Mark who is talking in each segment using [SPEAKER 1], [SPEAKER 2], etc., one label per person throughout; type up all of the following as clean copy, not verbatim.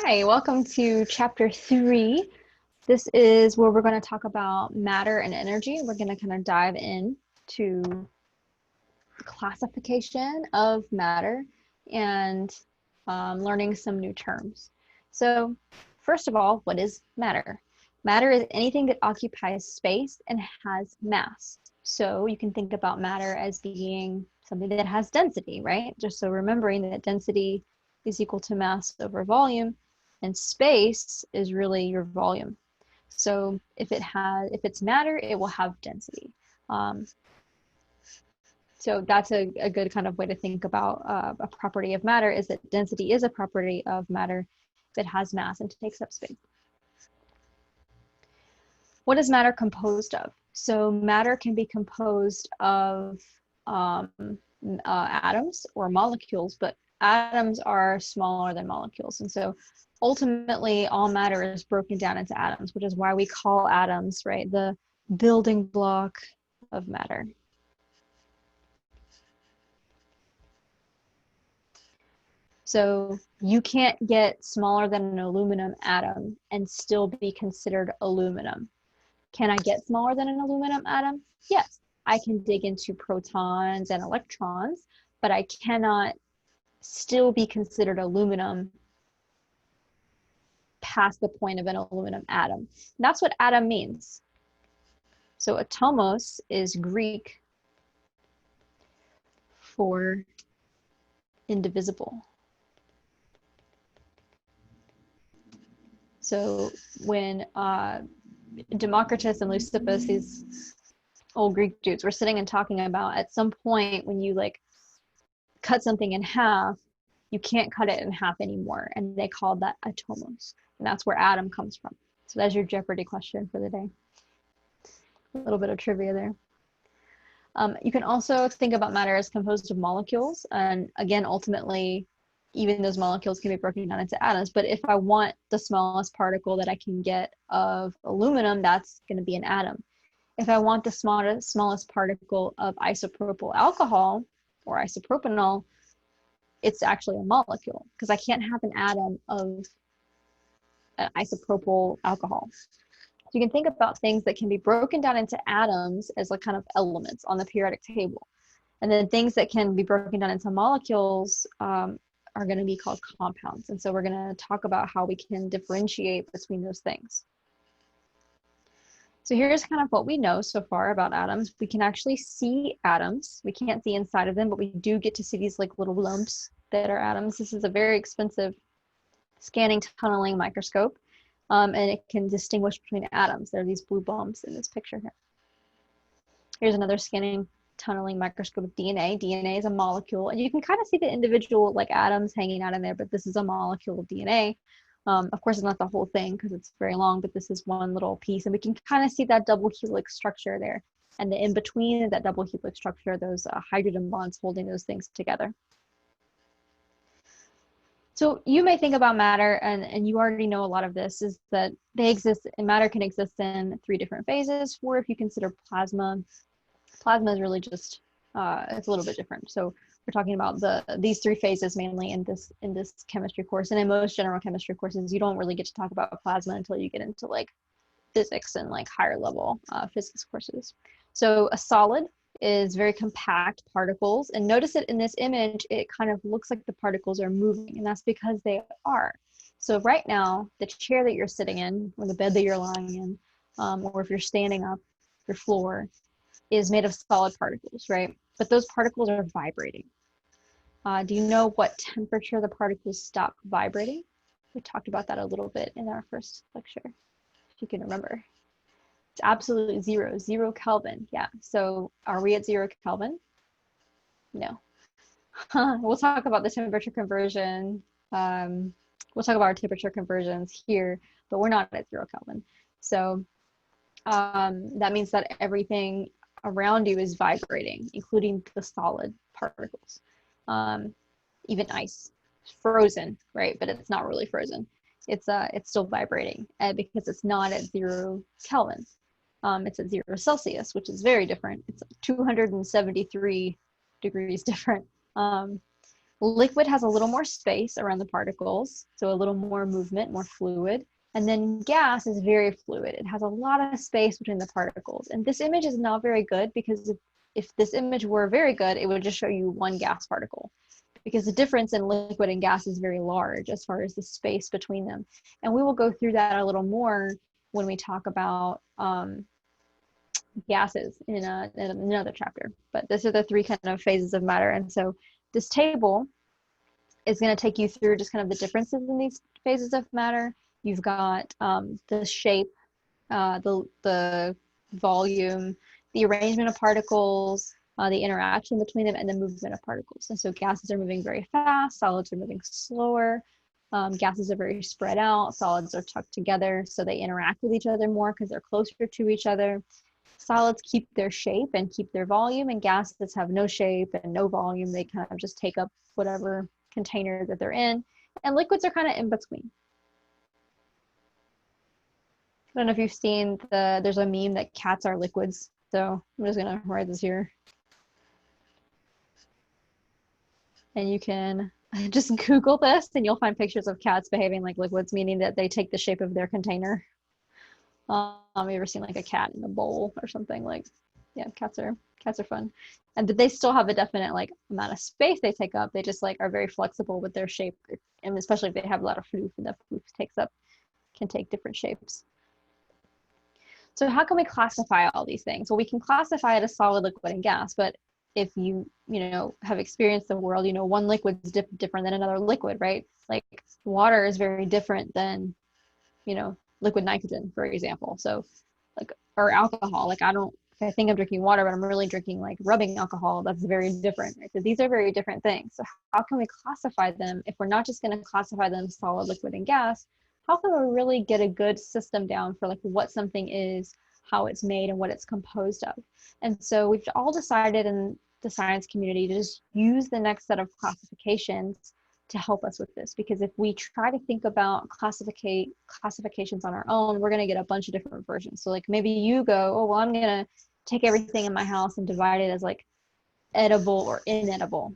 [SPEAKER 1] Hi, welcome to chapter 3. This is where we're going to talk about matter and energy. We're going to kind of dive in to the classification of matter and learning some new terms. So first of all, what is matter? Matter is anything that occupies space and has mass. So you can think about matter as being something that has density, right? Just so remembering that density is equal to mass over volume, and space is really your volume. So if it's matter, it will have density. So that's a good kind of way to think about a property of matter, is that density is a property of matter that has mass and takes up space. What is matter composed of? So matter can be composed of atoms or molecules, but atoms are smaller than molecules. And so ultimately all matter is broken down into atoms, which is why we call atoms, right, the building block of matter. So you can't get smaller than an aluminum atom and still be considered aluminum. Can I get smaller than an aluminum atom? Yes, I can dig into protons and electrons, but I cannot still be considered aluminum past the point of an aluminum atom. And that's what atom means. So atomos is Greek for indivisible. So when Democritus and Leucippus, these old Greek dudes, were sitting and talking about, at some point when you like cut something in half, you can't cut it in half anymore, and they called that atomos, and that's where atom comes from. So that's your Jeopardy question for the day. A little bit of trivia there. You can also think about matter as composed of molecules, and again, ultimately, even those molecules can be broken down into atoms. But if I want the smallest particle that I can get of aluminum, that's going to be an atom. If I want the smallest particle of isopropyl alcohol or isopropanol, it's actually a molecule, because I can't have an atom of an isopropyl alcohol. So you can think about things that can be broken down into atoms as like kind of elements on the periodic table. And then things that can be broken down into molecules are going to be called compounds. And so we're going to talk about how we can differentiate between those things. So here's kind of what we know so far about atoms. We can actually see atoms. We can't see inside of them, but we do get to see these like little lumps that are atoms. This is a very expensive scanning tunneling microscope, and it can distinguish between atoms. There are these blue bumps in this picture here. Here's another scanning tunneling microscope of DNA. DNA is a molecule, and you can kind of see the individual like atoms hanging out in there, but this is a molecule of DNA. Of course, it's not the whole thing because it's very long, but this is one little piece, and we can kind of see that double helix structure there. And in between that double helix structure, those hydrogen bonds holding those things together. So you may think about matter, and you already know a lot of this, is that they exist, and matter can exist in 3 different phases. Or if you consider plasma, plasma is really just, it's a little bit different. So we're talking about these 3 phases mainly in this chemistry course. And in most general chemistry courses, you don't really get to talk about plasma until you get into like physics and like higher level physics courses. So a solid is very compact particles, and notice it in this image, it kind of looks like the particles are moving, and that's because they are. So right now, the chair that you're sitting in, or the bed that you're lying in, or if you're standing up, your floor is made of solid particles, right? But those particles are vibrating. Do you know what temperature the particles stop vibrating? We talked about that a little bit in our first lecture, if you can remember. It's absolutely 0 Kelvin. Yeah, so are we at 0 Kelvin? No. We'll talk about the temperature conversion. We'll talk about our temperature conversions here, but we're not at 0 Kelvin. So that means that everything around you is vibrating, including the solid particles. Even ice, frozen, right? But it's not really frozen. It's still vibrating because it's not at 0 Kelvin. It's at 0 Celsius, which is very different. It's 273 degrees different. Liquid has a little more space around the particles, so a little more movement, more fluid. And then gas is very fluid. It has a lot of space between the particles. And this image is not very good because if this image were very good, it would just show you one gas particle, because the difference in liquid and gas is very large as far as the space between them. And we will go through that a little more when we talk about gases in another chapter. But these are the three kind of phases of matter. And so this table is going to take you through just kind of the differences in these phases of matter. You've got the shape, the volume, the arrangement of particles, the interaction between them, and the movement of particles. And so gases are moving very fast, solids are moving slower. Gases are very spread out, solids are tucked together, so they interact with each other more because they're closer to each other. Solids keep their shape and keep their volume, and gases have no shape and no volume. They kind of just take up whatever container that they're in, and liquids are kind of in between. I don't know if you've seen there's a meme that cats are liquids, so I'm just gonna write this here. And you can just Google this and you'll find pictures of cats behaving like liquids, meaning that they take the shape of their container. You ever seen like a cat in a bowl or something? Like, yeah, cats are fun. And they still have a definite like amount of space they take up. They just like are very flexible with their shape, and especially if they have a lot of food, and the food can take different shapes. So how can we classify all these things? Well, we can classify it as solid, liquid, and gas, but if you have experienced the world, one liquid is different than another liquid, right? Like water is very different than, liquid nitrogen, for example. So like, or alcohol, like I think I'm drinking water, but I'm really drinking like rubbing alcohol. That's very different, right? So these are very different things. So how can we classify them if we're not just going to classify them solid, liquid, and gas? How can we really get a good system down for like what something is, how it's made, and what it's composed of? And so we've all decided in the science community to just use the next set of classifications to help us with this, because if we try to think about classifications on our own, we're going to get a bunch of different versions. So like maybe you go, oh, well, I'm going to take everything in my house and divide it as like edible or inedible,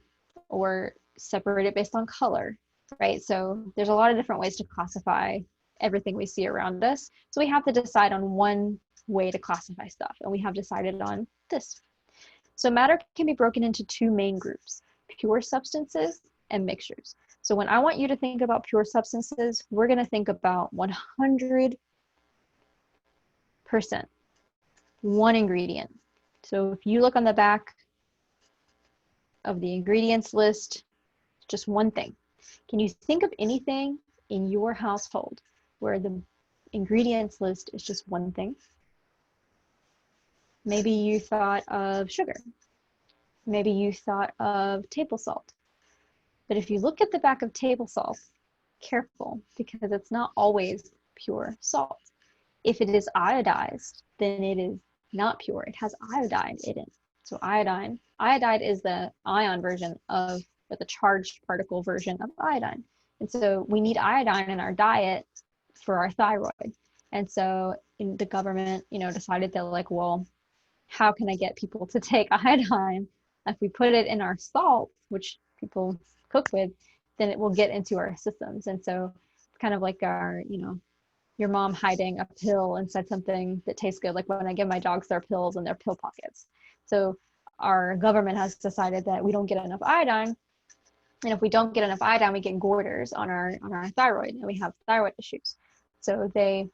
[SPEAKER 1] or separate it based on color, right? So there's a lot of different ways to classify everything we see around us. So we have to decide on one way to classify stuff, and we have decided on this. So matter can be broken into two main groups: pure substances and mixtures. So when I want you to think about pure substances, we're going to think about 100% one ingredient. So if you look on the back of the ingredients list, just one thing. Can you think of anything in your household where the ingredients list is just one thing? Maybe you thought of sugar. Maybe you thought of table salt. But if you look at the back of table salt, careful, because it's not always pure salt. If it is iodized, then it is not pure. It has iodide in it. So iodide is the ion version of, or the charged particle version of iodine. And so we need iodine in our diet for our thyroid. And so the government, decided that like, well, how can I get people to take iodine? If we put it in our salt, which people cook with, then it will get into our systems. And so it's kind of like our, your mom hiding a pill inside something that tastes good. Like when I give my dogs their pills in their pill pockets. So our government has decided that we don't get enough iodine. And if we don't get enough iodine, we get goiters on our thyroid, and we have thyroid issues. So they,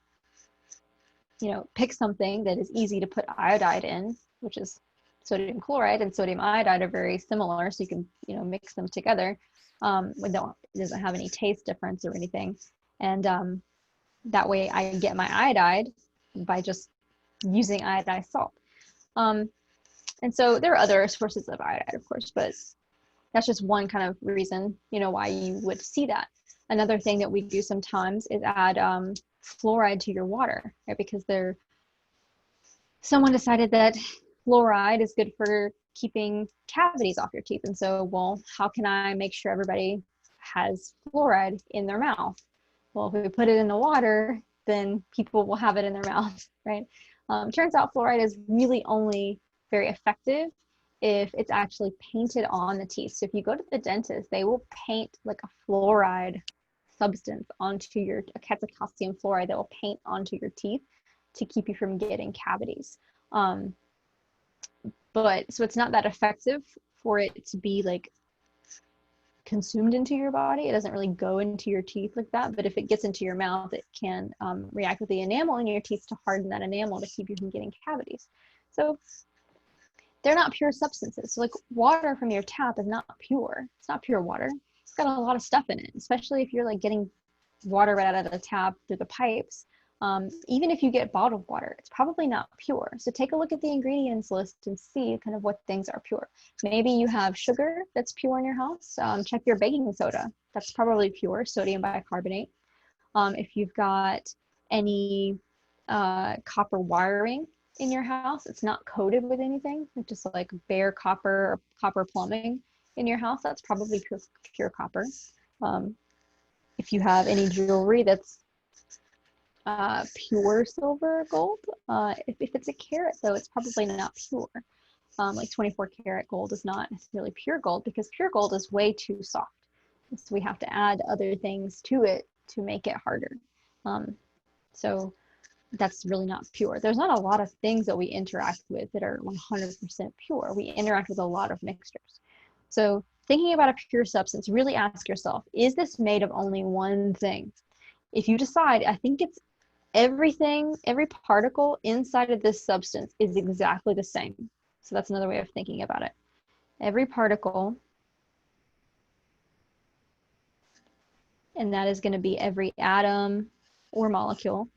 [SPEAKER 1] pick something that is easy to put iodide in, which is sodium chloride and sodium iodide are very similar. So you can, mix them together. It doesn't have any taste difference or anything. And that way I get my iodide by just using iodized salt. And so there are other sources of iodide, of course, but that's just one kind of reason, why you would see that. Another thing that we do sometimes is add fluoride to your water, right? Because someone decided that fluoride is good for keeping cavities off your teeth. And so, well, how can I make sure everybody has fluoride in their mouth? Well, if we put it in the water, then people will have it in their mouth, right? Turns out fluoride is really only very effective if it's actually painted on the teeth. So if you go to the dentist, they will paint like a fluoride substance onto your, a calcium fluoride that will paint onto your teeth to keep you from getting cavities. But so it's not that effective for it to be like consumed into your body. It doesn't really go into your teeth like that, but if it gets into your mouth, it can react with the enamel in your teeth to harden that enamel to keep you from getting cavities. So they're not pure substances. So like water from your tap is not pure. It's not pure water. It's got a lot of stuff in it, especially if you're like getting water right out of the tap through the pipes. Even if you get bottled water, it's probably not pure. So take a look at the ingredients list and see kind of what things are pure. Maybe you have sugar that's pure in your house. Check your baking soda. That's probably pure, sodium bicarbonate. If you've got any copper wiring in your house, it's not coated with anything, it's just like bare copper or copper plumbing in your house, that's probably pure copper. If you have any jewelry that's pure silver or gold, if it's a carat though, it's probably not pure. Like 24 karat gold is not necessarily pure gold because pure gold is way too soft. So we have to add other things to it to make it harder. So that's really not pure. There's not a lot of things that we interact with that are 100% pure. We interact with a lot of mixtures. So thinking about a pure substance, really ask yourself, is this made of only one thing? If you decide, I think it's everything, every particle inside of this substance is exactly the same. So that's another way of thinking about it. Every particle, and that is going to be every atom or molecule,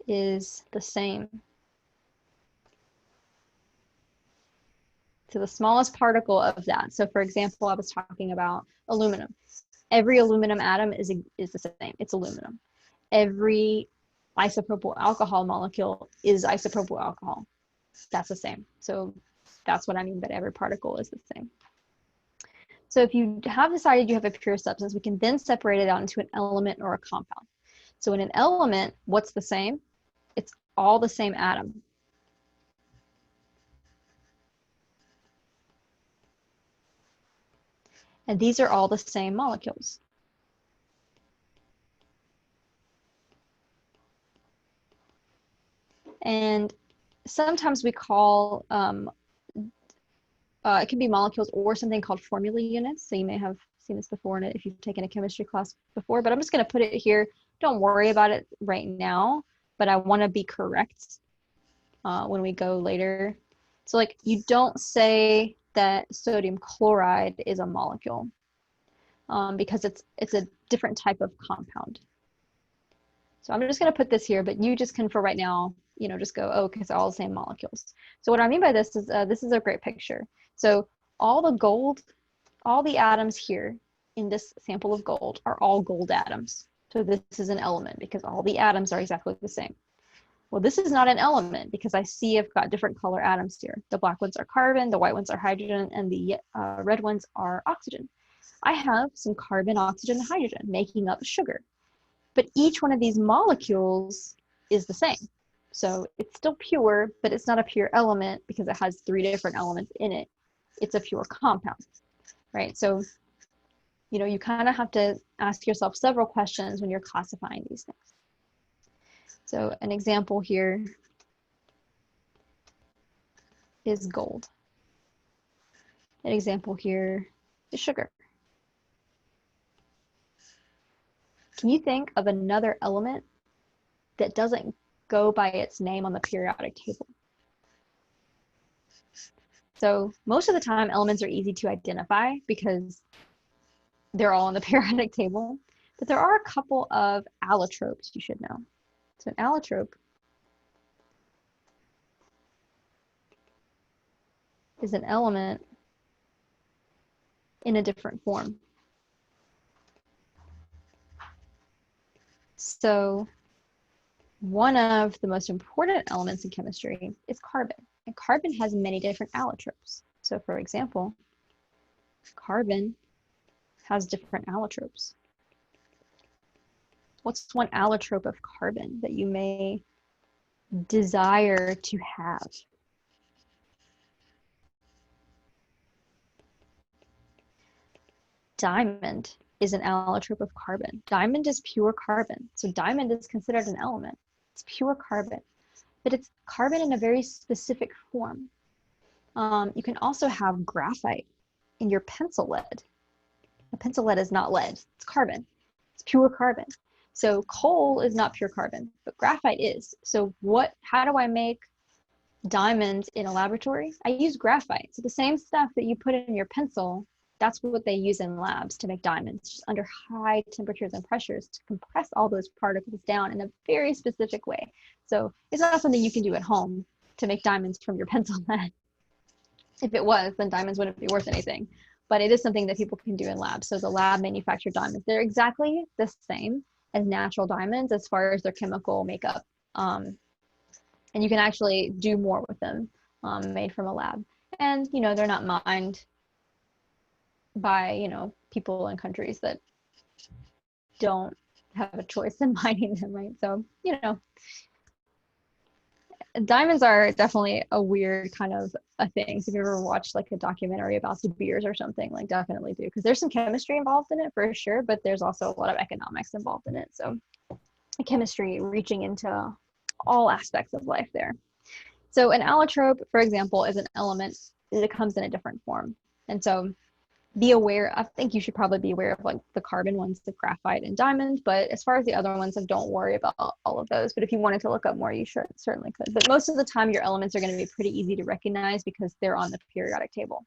[SPEAKER 1] is the same. To the smallest particle of that. So for example, I was talking about aluminum. Every aluminum atom is the same. It's aluminum. Every isopropyl alcohol molecule is isopropyl alcohol. That's the same. So that's what I mean by every particle is the same. So if you have decided you have a pure substance, we can then separate it out into an element or a compound. So in an element, what's the same? It's all the same atom. And these are all the same molecules. And sometimes we call, it can be molecules or something called formula units. So you may have seen this before if you've taken a chemistry class before, but I'm just going to put it here. Don't worry about it right now, but I want to be correct when we go later. So like you don't say that sodium chloride is a molecule because it's a different type of compound. So I'm just going to put this here, but you just can for right now, just go, oh, because they're all the same molecules. So what I mean by this is a great picture. So all the gold, all the atoms here in this sample of gold are all gold atoms. So this is an element because all the atoms are exactly the same. Well, this is not an element because I see I've got different color atoms here. The black ones are carbon, the white ones are hydrogen, and the red ones are oxygen. I have some carbon, oxygen, and hydrogen making up sugar. But each one of these molecules is the same. So it's still pure, but it's not a pure element because it has 3 different elements in it. It's a pure compound, right? So, you kind of have to ask yourself several questions when you're classifying these things. So an example here is gold. An example here is sugar. Can you think of another element that doesn't go by its name on the periodic table? So most of the time, elements are easy to identify because they're all on the periodic table, but there are a couple of allotropes you should know. So an allotrope is an element in a different form. So one of the most important elements in chemistry is carbon, and carbon has many different allotropes. So for example, carbon has different allotropes. What's one allotrope of carbon that you may desire to have? Diamond is an allotrope of carbon. Diamond is pure carbon. So diamond is considered an element. It's pure carbon, but it's carbon in a very specific form. You can also have graphite in your pencil lead. A pencil lead is not lead, it's carbon. It's pure carbon. So coal is not pure carbon, but graphite is. So how do I make diamonds in a laboratory? I use graphite. So the same stuff that you put in your pencil, that's what they use in labs to make diamonds, just under high temperatures and pressures to compress all those particles down in a very specific way. So it's not something you can do at home to make diamonds from your pencil lead. If it was, then diamonds wouldn't be worth anything. But it is something that people can do in labs. So the lab manufactured diamonds, they're exactly the same as natural diamonds as far as their chemical makeup. And you can actually do more with them made from a lab. And, they're not mined by, people in countries that don't have a choice in mining them, right? So, diamonds are definitely a weird kind of a thing. So if you ever watched like a documentary about De Beers or something, like definitely do, because there's some chemistry involved in it for sure, but there's also a lot of economics involved in it. So chemistry reaching into all aspects of life there. So an allotrope, for example, is an element that comes in a different form. And so be aware, I think you should probably be aware of like the carbon ones, the graphite and diamond, but as far as the other ones, don't worry about all of those. But if you wanted to look up more, you certainly could. But most of the time, your elements are going to be pretty easy to recognize because they're on the periodic table.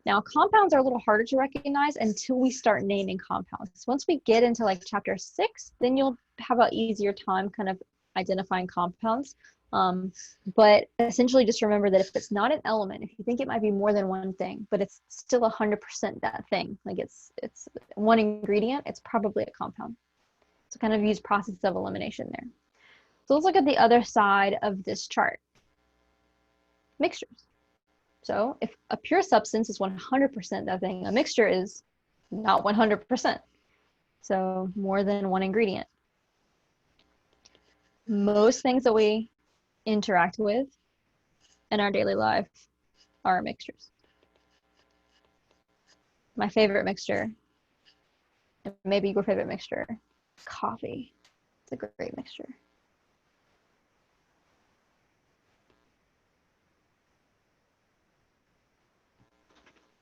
[SPEAKER 1] Now, compounds are a little harder to recognize until we start naming compounds. Once we get into like chapter 6, then you'll have an easier time kind of identifying compounds. But essentially just remember that if it's not an element, if you think it might be more than one thing, but it's still 100% that thing, like it's one ingredient, it's probably a compound. So kind of use process of elimination there. So let's look at the other side of this chart. Mixtures. So if a pure substance is 100% that thing, a mixture is not 100%. So more than one ingredient. Most things that we interact with in our daily life are mixtures. My favorite mixture, maybe your favorite mixture, coffee. It's a great mixture.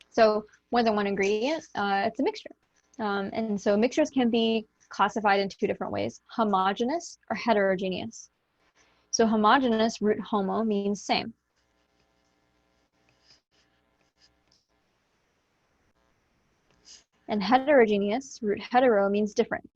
[SPEAKER 1] So more than one ingredient, it's a mixture. And so mixtures can be classified in two different ways, homogeneous or heterogeneous. So homogeneous, root homo, means same. And heterogeneous, root hetero, means different.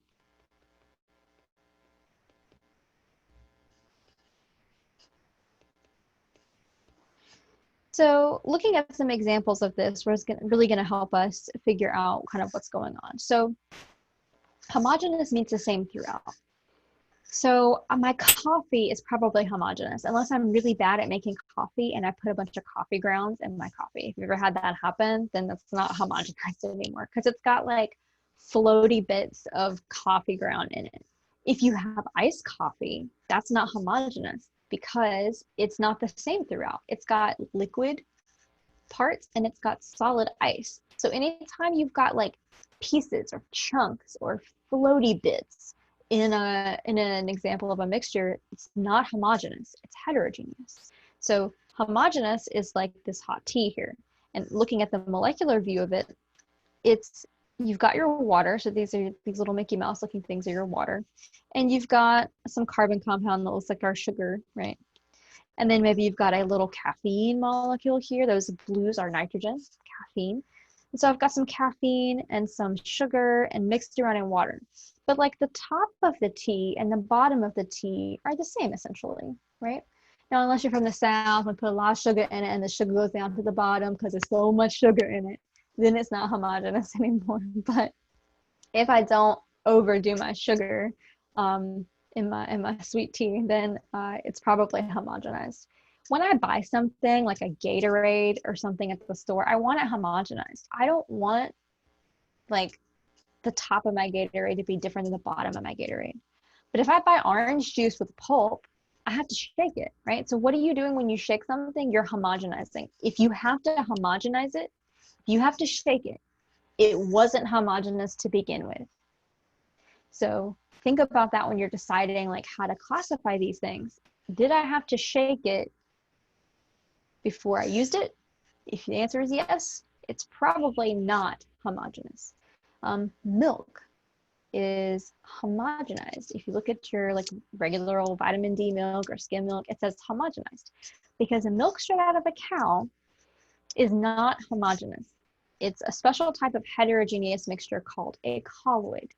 [SPEAKER 1] So looking at some examples of this was really going to help us figure out kind of what's going on. So homogeneous means the same throughout. So my coffee is probably homogeneous, unless I'm really bad at making coffee and I put a bunch of coffee grounds in my coffee. If you've ever had that happen, then that's not homogenized anymore because it's got like floaty bits of coffee ground in it. If you have iced coffee, that's not homogeneous because it's not the same throughout. It's got liquid parts and it's got solid ice. So anytime you've got like pieces or chunks or floaty bits in an example of a mixture, it's not homogeneous, it's heterogeneous. So homogeneous is like this hot tea here. And looking at the molecular view of it, you've got your water. So these little Mickey Mouse looking things are your water. And you've got some carbon compound that looks like our sugar, right? And then maybe you've got a little caffeine molecule here. Those blues are nitrogen, caffeine. And so I've got some caffeine and some sugar and mixed around in water. But like the top of the tea and the bottom of the tea are the same essentially, right? Now, unless you're from the South and put a lot of sugar in it and the sugar goes down to the bottom because there's so much sugar in it, then it's not homogeneous anymore. But if I don't overdo my sugar in my sweet tea, then it's probably homogenized. When I buy something like a Gatorade or something at the store, I want it homogenized. I don't want like the top of my Gatorade to be different than the bottom of my Gatorade. But if I buy orange juice with pulp, I have to shake it, right? So what are you doing when you shake something? You're homogenizing. If you have to homogenize it, you have to shake it. it wasn't homogeneous to begin with. So think about that when you're deciding like how to classify these things. Did I have to shake it before I used it? If the answer is yes, it's probably not homogeneous. Milk is homogenized. If you look at your like regular old vitamin D milk or skim milk, it says homogenized because a milk straight out of a cow is not homogeneous. It's a special type of heterogeneous mixture called a colloid.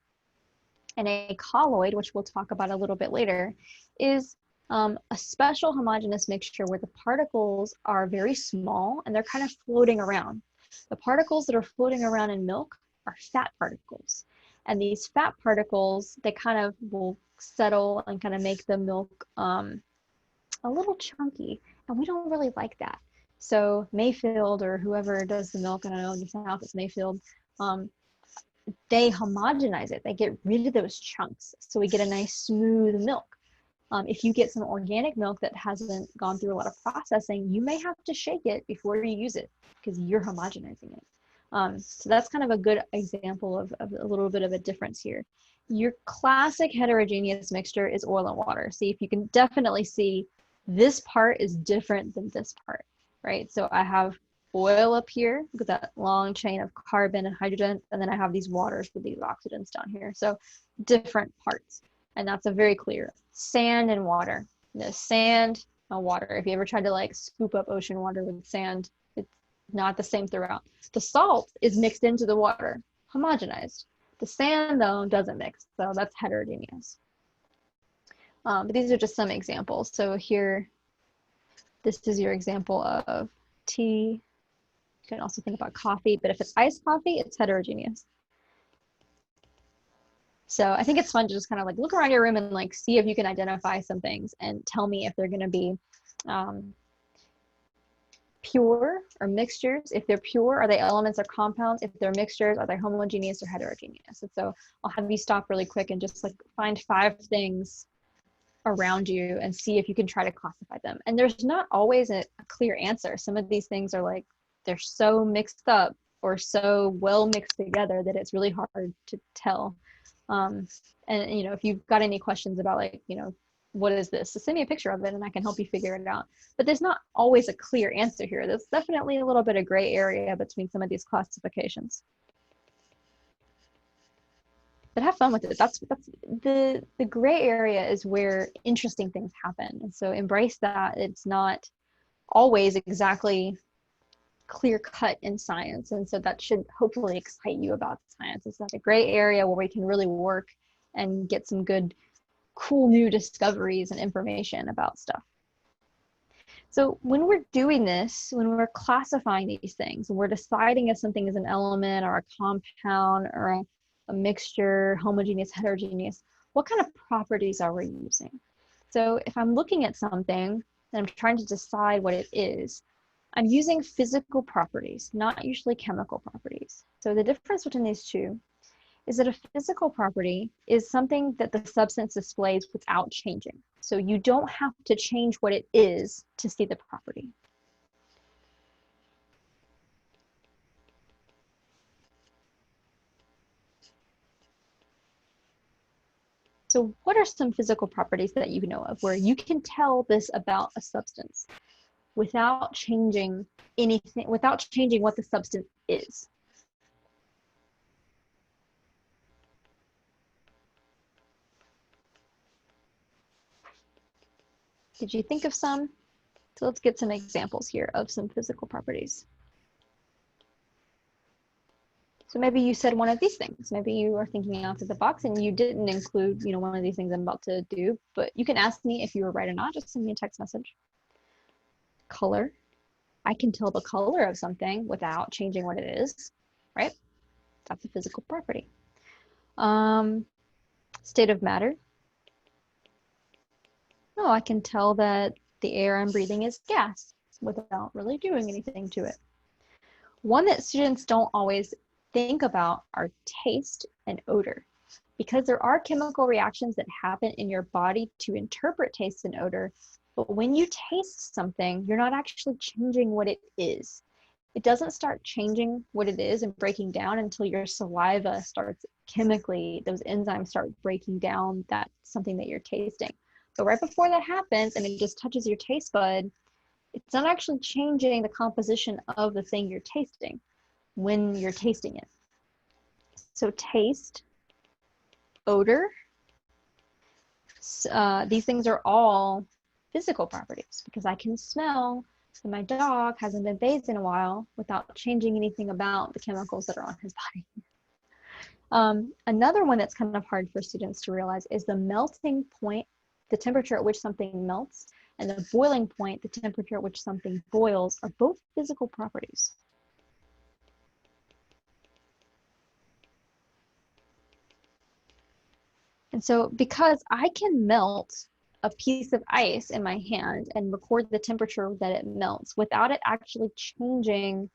[SPEAKER 1] And a colloid, which we'll talk about a little bit later, is a special homogeneous mixture where the particles are very small and they're kind of floating around. The particles that are floating around in milk are fat particles. And these fat particles, they kind of will settle and kind of make the milk a little chunky. And we don't really like that. So Mayfield or whoever does the milk, I don't know, in the South it's Mayfield, they homogenize it. They get rid of those chunks. So we get a nice smooth milk. If you get some organic milk that hasn't gone through a lot of processing, you may have to shake it before you use it because you're homogenizing it. So that's kind of a good example of a little bit of a difference here. Your classic heterogeneous mixture is oil and water. See, if you can definitely see this part is different than this part, right? So I have oil up here, look at that long chain of carbon and hydrogen, and then I have these waters with these oxygens down here. So different parts, and that's a very clear. Sand and water. The sand and water. If you ever tried to like scoop up ocean water with sand, it's not the same throughout. The salt is mixed into the water, homogenized. The sand though doesn't mix, so that's heterogeneous. But these are just some examples. So here, this is your example of tea. You can also think about coffee, but if it's iced coffee, it's heterogeneous. So I think it's fun to just kind of like look around your room and like see if you can identify some things and tell me if they're going to be pure or mixtures. If they're pure, are they elements or compounds? If they're mixtures, are they homogeneous or heterogeneous? And so I'll have you stop really quick and just like find 5 things around you and see if you can try to classify them. And there's not always a clear answer. Some of these things are like, they're so mixed up or so well mixed together that it's really hard to tell. And you know, if you've got any questions about like, you know, what is this? So send me a picture of it and I can help you figure it out. But there's not always a clear answer here. There's definitely a little bit of gray area between some of these classifications. But have fun with it. That's the gray area is where interesting things happen. And so embrace that. It's not always exactly clear cut in science. And so that should hopefully excite you about science. It's like a gray area where we can really work and get some good, cool new discoveries and information about stuff. So when we're doing this, when we're classifying these things, we're deciding if something is an element or a compound or a mixture, homogeneous, heterogeneous, what kind of properties are we using? So if I'm looking at something and I'm trying to decide what it is, I'm using physical properties, not usually chemical properties. So the difference between these two is that a physical property is something that the substance displays without changing. So you don't have to change what it is to see the property. So what are some physical properties that you know of where you can tell this about a substance without changing anything, without changing what the substance is? Did you think of some? So let's get some examples here of some physical properties. So maybe you said one of these things. Maybe you are thinking outside the box and you didn't include, you know, one of these things I'm about to do, but you can ask me if you were right or not. Just send me a text message. Color. I can tell the color of something without changing what it is, right? That's a physical property. State of matter. Oh, I can tell that the air I'm breathing is gas without really doing anything to it. One that students don't always think about are taste and odor, because there are chemical reactions that happen in your body to interpret taste and odor. But when you taste something, you're not actually changing what it is. it doesn't start changing what it is and breaking down until your saliva starts chemically, those enzymes start breaking down that something that you're tasting. But right before that happens and it just touches your taste bud, it's not actually changing the composition of the thing you're tasting when you're tasting it. So taste, odor, these things are all physical properties because I can smell that my dog hasn't been bathed in a while without changing anything about the chemicals that are on his body. Another one that's kind of hard for students to realize is the melting point, the temperature at which something melts, and the boiling point, the temperature at which something boils, are both physical properties. And so because I can melt a piece of ice in my hand and record the temperature that it melts without it actually changing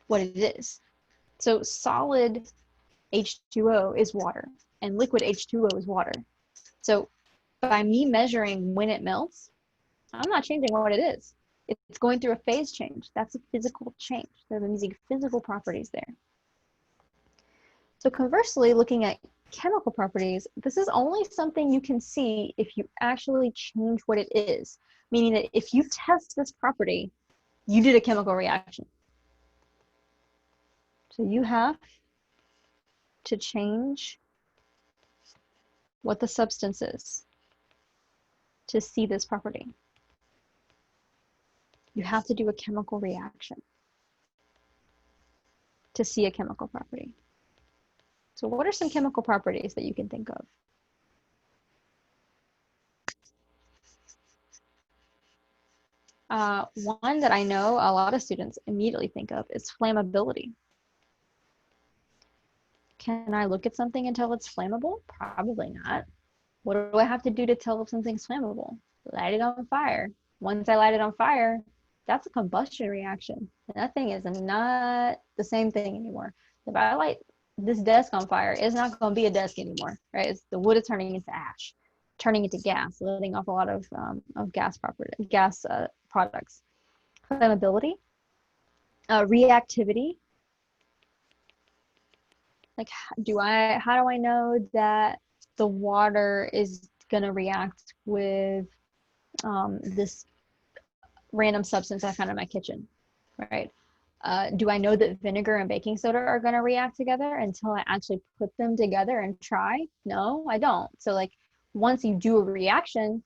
[SPEAKER 1] what it is. So solid H2O is water and liquid H2O is water. So by me measuring when it melts, I'm not changing what it is. It's going through a phase change. That's a physical change. They're using physical properties there. So conversely, looking at chemical properties, this is only something you can see if you actually change what it is, meaning that if you test this property, you did a chemical reaction. So you have to change what the substance is to see this property. You have to do a chemical reaction to see a chemical property. So what are some chemical properties that you can think of? One that I know a lot of students immediately think of is flammability. Can I look at something and tell it's flammable? Probably not. What do I have to do to tell if something's flammable? Light it on fire. Once I light it on fire, that's a combustion reaction. And that thing is not the same thing anymore. If I light this desk on fire, it's not going to be a desk anymore, right? The wood is turning into ash, turning into gas, letting off a lot of gas products. Flammability, reactivity. Like, how do I know that the water is going to react with this random substance I found in my kitchen, right? Do I know that vinegar and baking soda are going to react together until I actually put them together and try? No, I don't. So like once you do a reaction,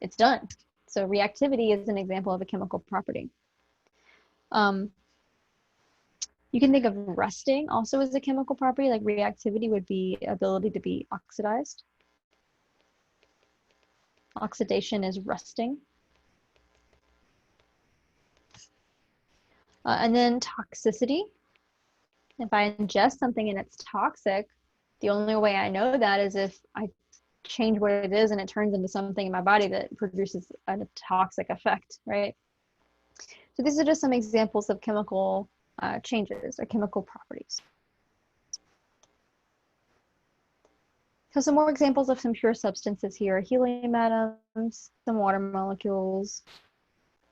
[SPEAKER 1] it's done. So reactivity is an example of a chemical property. You can think of rusting also as a chemical property, like reactivity would be ability to be oxidized. Oxidation is rusting. And then toxicity. If I ingest something and it's toxic, the only way I know that is if I change what it is and it turns into something in my body that produces a toxic effect, right? So these are just some examples of chemical changes or chemical properties. So some more examples of some pure substances here: helium atoms, some water molecules,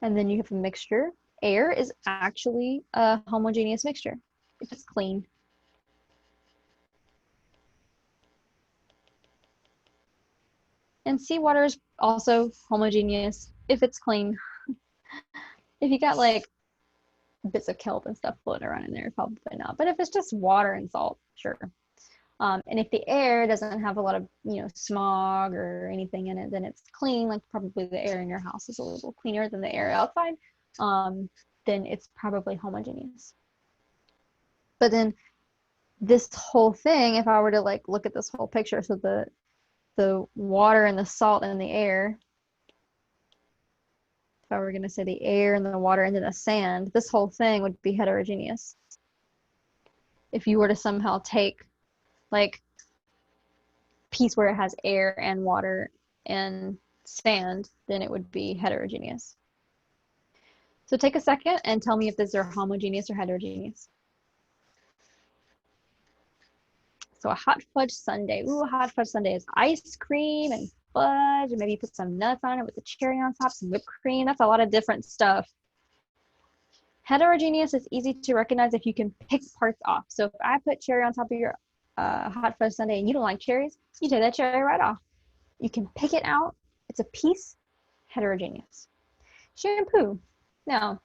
[SPEAKER 1] and then you have a mixture. Air is actually a homogeneous mixture if it's clean. And seawater is also homogeneous if it's clean. If you got like bits of kelp and stuff floating around in there, probably not. But if it's just water and salt, sure. And if the air doesn't have a lot of, smog or anything in it, then it's clean. Like probably the air in your house is a little cleaner than the air outside. Then it's probably homogeneous. But then this whole thing, if I were to like look at this whole picture, so the water and the salt and the air, if I were going to say the air and the water and then the sand, this whole thing would be heterogeneous. If you were to somehow take like a piece where it has air and water and sand, then it would be heterogeneous. So take a second and tell me if these are homogeneous or heterogeneous. So a hot fudge sundae. Ooh, a hot fudge sundae is ice cream and fudge, and maybe you put some nuts on it with the cherry on top, some whipped cream. That's a lot of different stuff. Heterogeneous is easy to recognize if you can pick parts off. So if I put cherry on top of your hot fudge sundae and you don't like cherries, you take that cherry right off. You can pick it out. It's a piece. Heterogeneous. Shampoo. Now,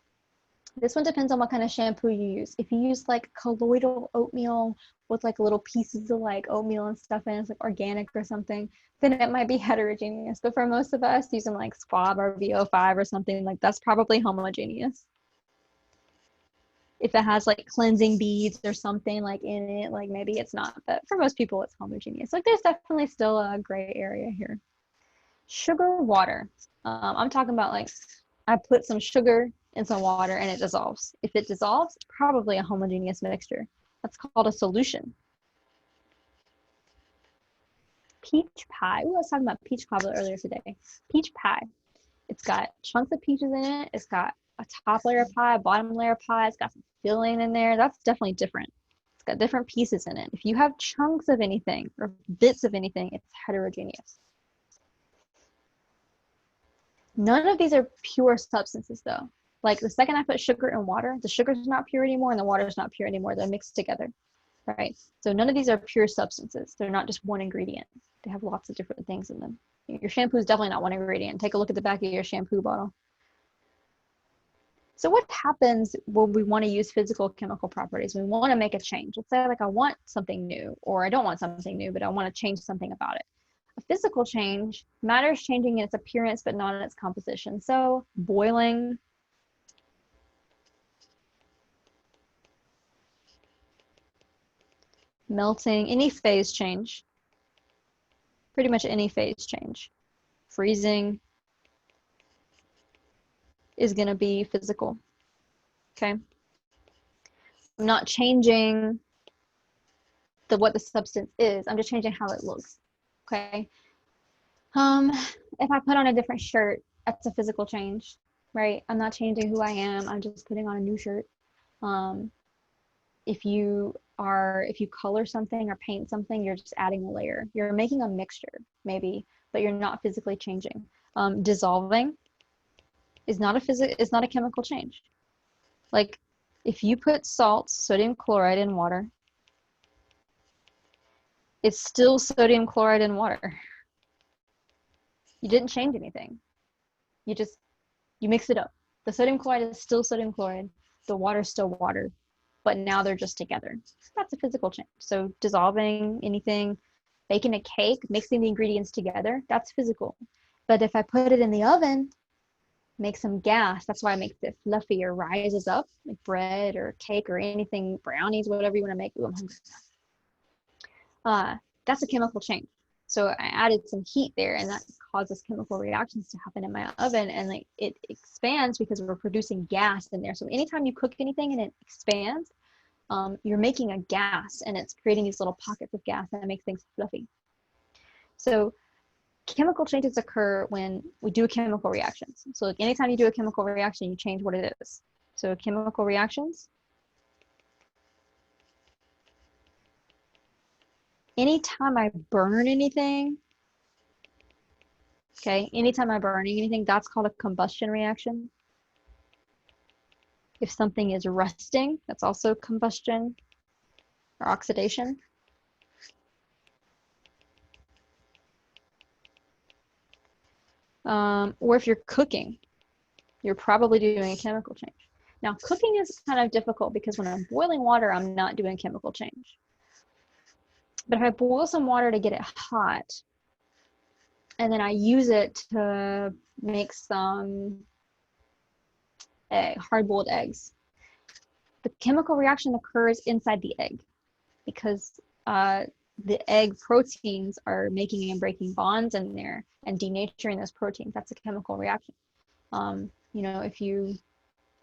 [SPEAKER 1] this one depends on what kind of shampoo you use. If you use like colloidal oatmeal with like little pieces of like oatmeal and stuff in it, it's like organic or something, then it might be heterogeneous. But for most of us using like Squab or VO5 or something, like that's probably homogeneous. If it has like cleansing beads or something like in it, like maybe it's not, but for most people it's homogeneous. Like there's definitely still a gray area here. Sugar, water. I'm talking about like I put some sugar in some water and it dissolves. If it dissolves, probably a homogeneous mixture. That's called a solution. Peach pie. Ooh, I was talking about peach cobbler earlier today. Peach pie. It's got chunks of peaches in it. It's got a top layer of pie, a bottom layer of pie. It's got some filling in there. That's definitely different. It's got different pieces in it. If you have chunks of anything or bits of anything, it's heterogeneous. None of these are pure substances though. Like the second I put sugar in water, the sugar's not pure anymore and the water's not pure anymore. They're mixed together, right? So none of these are pure substances. They're not just one ingredient. They have lots of different things in them. Your shampoo is definitely not one ingredient. Take a look at the back of your shampoo bottle. So what happens when we want to use physical chemical properties? We want to make a change. Let's say like I want something new, or I don't want something new, but I want to change something about it. A physical change, matter is changing in its appearance, but not in its composition. So boiling, melting, any phase change, pretty much any phase change. Freezing is going to be physical, okay? I'm not changing what the substance is. I'm just changing how it looks, okay? If I put on a different shirt, that's a physical change, right? I'm not changing who I am. I'm just putting on a new shirt. If you color something or paint something, you're just adding a layer. You're making a mixture, maybe, but you're not physically changing. Dissolving is not a chemical change. Like if you put salt, sodium chloride in water, it's still sodium chloride in water. You didn't change anything. You mix it up. The sodium chloride is still sodium chloride. The water is still water, but now they're just together. That's a physical change. So dissolving anything, baking a cake, mixing the ingredients together, that's physical. But if I put it in the oven, make some gas, that's why it makes it fluffy or rises up, like bread or cake or anything, brownies, whatever you want to make. Ooh, I'm hungry. That's a chemical change. So I added some heat there, and that causes chemical reactions to happen in my oven, and like it expands because we're producing gas in there. So anytime you cook anything and it expands, you're making a gas, and it's creating these little pockets of gas that make things fluffy. So chemical changes occur when we do chemical reactions. So like anytime you do a chemical reaction, you change what it is. So chemical reactions. Anytime I burn anything, okay, anytime I'm burning anything, that's called a combustion reaction. If something is rusting, that's also combustion or oxidation. Or if you're cooking, you're probably doing a chemical change. Now, cooking is kind of difficult because when I'm boiling water, I'm not doing chemical change. But if I boil some water to get it hot, and then I use it to make some hard-boiled eggs, the chemical reaction occurs inside the egg because the egg proteins are making and breaking bonds in there and denaturing those proteins. That's a chemical reaction. You know, if you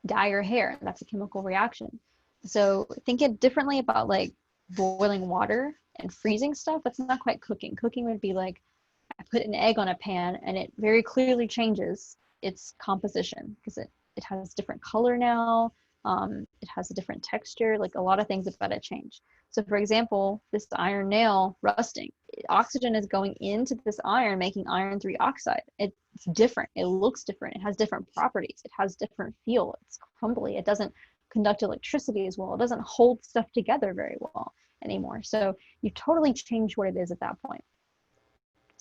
[SPEAKER 1] dye your hair, that's a chemical reaction. So think it differently about like boiling water and freezing stuff. That's not quite cooking. Cooking would be like I put an egg on a pan and it very clearly changes its composition because it has different color now. It has a different texture, like a lot of things about it change. So for example, this iron nail rusting, oxygen is going into this iron, making iron 3 oxide. It's different. It looks different. It has different properties. It has different feel. It's crumbly. It doesn't conduct electricity as well. It doesn't hold stuff together very well anymore. So you totally change what it is at that point.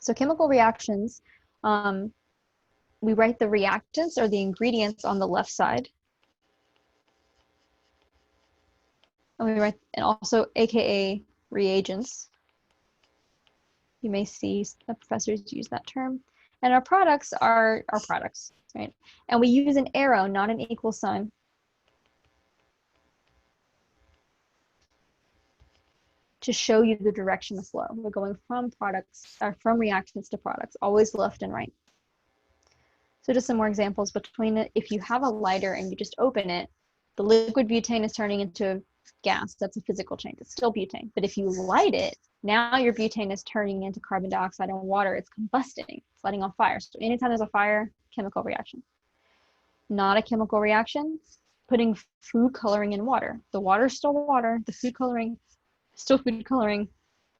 [SPEAKER 1] So chemical reactions, we write the reactants or the ingredients on the left side. And we write, and also AKA reagents. You may see the professors use that term. And our products are our products, right? And we use an arrow, not an equal sign. To show you the direction of flow. We're going from products, or from reactants to products, always left and right. So just some more examples between it. If you have a lighter and you just open it, the liquid butane is turning into gas. That's a physical change. It's still butane. But if you light it, now your butane is turning into carbon dioxide and water. It's combusting. It's lighting on fire. So anytime there's a fire, chemical reaction. Not a chemical reaction, putting food coloring in water. The water's still water. The food coloring, still food coloring,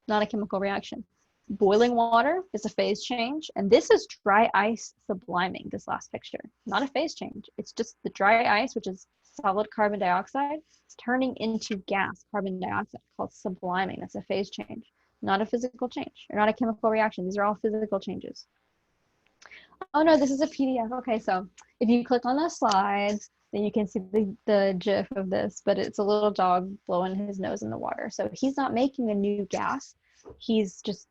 [SPEAKER 1] not a chemical reaction. Boiling water is a phase change, and this is dry ice subliming, this last picture. Not a phase change. It's just the dry ice, which is solid carbon dioxide, it's turning into gas, carbon dioxide, called subliming. That's a phase change, not a physical change, or not a chemical reaction. These are all physical changes. Oh no, this is a PDF. Okay, so if you click on the slides, then you can see the GIF of this, but it's a little dog blowing his nose in the water. So he's not making a new gas. He's just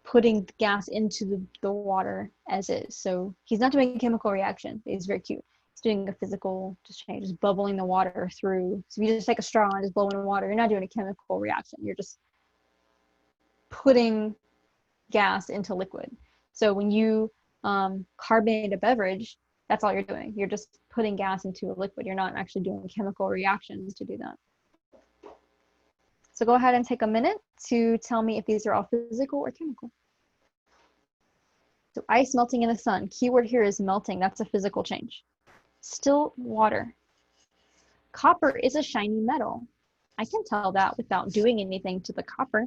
[SPEAKER 1] putting the gas into the water as is. So he's not doing a chemical reaction. He's very cute. He's doing a physical just change, just bubbling the water through. So if you just take a straw and just blow in water, you're not doing a chemical reaction. You're just putting gas into liquid. So when you carbonate a beverage, that's all you're doing. You're just putting gas into a liquid. You're not actually doing chemical reactions to do that. So go ahead and take a minute to tell me if these are all physical or chemical. So ice melting in the sun. Keyword here is melting. That's a physical change. Still water. Copper is a shiny metal. I can tell that without doing anything to the copper.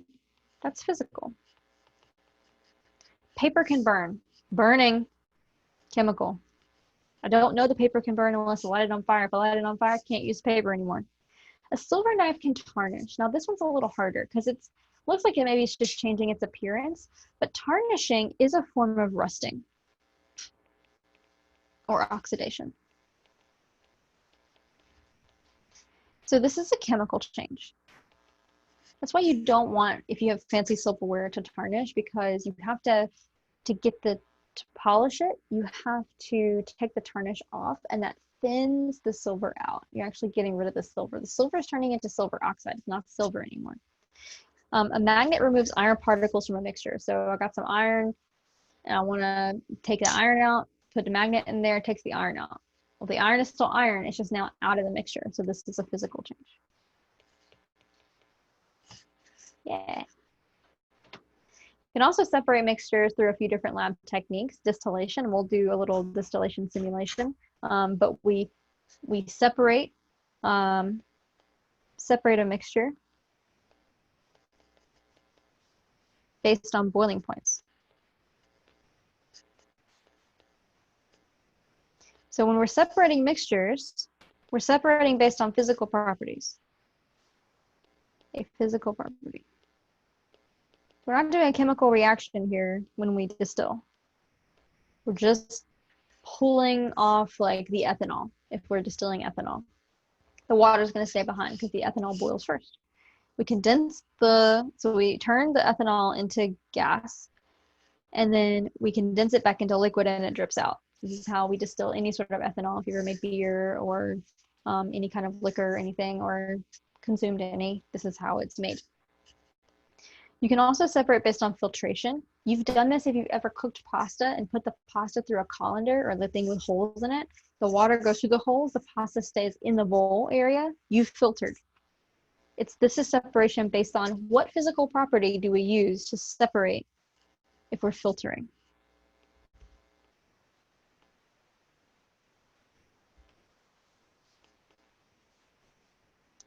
[SPEAKER 1] That's physical. Paper can burn. Burning. Chemical. I don't know the paper can burn unless I light it on fire. If I light it on fire, I can't use paper anymore. A silver knife can tarnish. Now this one's a little harder because it looks like maybe it's just changing its appearance, but tarnishing is a form of rusting or oxidation. So this is a chemical change. That's why you don't want, if you have fancy silverware, to tarnish, because you have to get to polish it, you have to take the tarnish off, and that thins the silver out. You're actually getting rid of the silver. The silver is turning into silver oxide. It's not silver anymore. A magnet removes iron particles from a mixture. So I got some iron, and I want to take the iron out, put the magnet in there, it takes the iron out. Well, the iron is still iron. It's just now out of the mixture. So this is a physical change. Yeah. You can also separate mixtures through a few different lab techniques. Distillation, we'll do a little distillation simulation, but we separate a mixture based on boiling points. So when we're separating mixtures, we're separating based on physical properties. A physical property. We're not doing a chemical reaction here when we distill. We're just pulling off like the ethanol if we're distilling ethanol. The water is going to stay behind because the ethanol boils first. We condense so we turn the ethanol into gas, and then we condense it back into liquid and it drips out. This is how we distill any sort of ethanol. If you ever make beer or any kind of liquor or anything, or consumed any, this is how it's made. You can also separate based on filtration. You've done this if you've ever cooked pasta and put the pasta through a colander or the thing with holes in it. The water goes through the holes, the pasta stays in the bowl area. You've filtered. This is separation based on what physical property do we use to separate if we're filtering.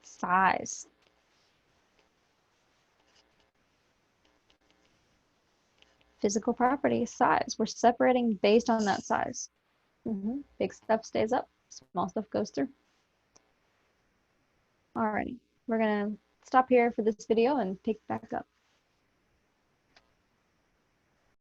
[SPEAKER 1] Size. Physical property, size. We're separating based on that size. Big stuff stays up, small stuff goes through. Alrighty, we're gonna stop here for this video and pick back up.